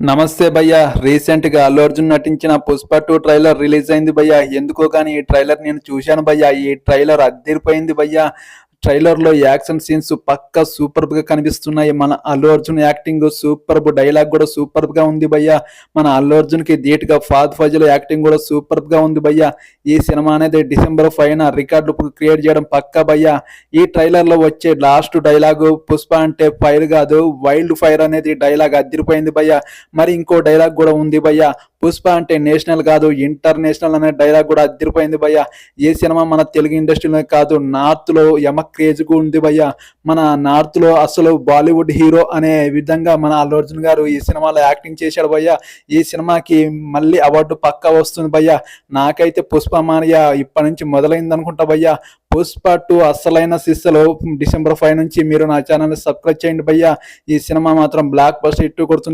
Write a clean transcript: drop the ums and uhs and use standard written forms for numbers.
నమస్తే భయ్యా. రీసెంట్ గా అల్లు అర్జున్ నటించిన పుష్ప 2 ట్రైలర్ రిలీజ్ అయింది భయ్యా. ఎందుకో కానీ ఈ ట్రైలర్ నేను చూశాను భయ్యా. ఈ ట్రైలర్ అదిరిపోయింది భయ్యా. ట్రైలర్ లో యాక్షన్ సీన్స్ పక్కా సూపర్బ్ గా కనిపిస్తున్నాయి. మన Allu Arjun acting superb, dialogue కూడా సూపర్బ్ గా ఉంది భయ్యా. మన అల్లు అర్జున్ కి ధీటుగా ఫాద్ ఫజల్ యాక్టింగ్ కూడా సూపర్బ్ గా ఉంది భయ్యా. ఈ సినిమా అనేది December 5న రికార్డు క్రియేట్ చేయడం పక్కా భయ్యా. ఈ ట్రైలర్ లో వచ్చే లాస్ట్ డైలాగు పుష్ప అంటే ఫైర్ కాదు వైల్డ్ ఫైర్ అనేది డైలాగ్ అదిరిపోయింది భయ్యా. మరి ఇంకో డైలాగ్ కూడా ఉంది భయ్యా. పుష్ప అంటే నేషనల్ కాదు ఇంటర్నేషనల్ అనే డైలాగ్ కూడా అదిరిపోయింది భయ్యా. ఈ సినిమా మన తెలుగు ఇండస్ట్రీలో కాదు నార్త్ లో క్రేజ్ గా ఉంది భయ్యా. మన నార్త్ లో అసలు బాలీవుడ్ హీరో అనే విధంగా మన అల్లు అర్జున్ గారు ఈ సినిమాలో యాక్టింగ్ చేశాడు భయ్యా. ఈ సినిమాకి మళ్ళీ అవార్డు పక్కా వస్తుంది భయ్యా. నాకైతే పుష్ప మానియా ఇప్పటి నుంచి మొదలైంది అనుకుంటా భయ్యా. పుష్ప 2 అసలైన సిస్సలో December 5 నుంచి మీరు నా ఛానల్ సబ్స్క్రైబ్ చేయండి భయ్యా. ఈ సినిమా మాత్రం బ్లాక్ బస్టర్ హిట్ కొడుతుంది.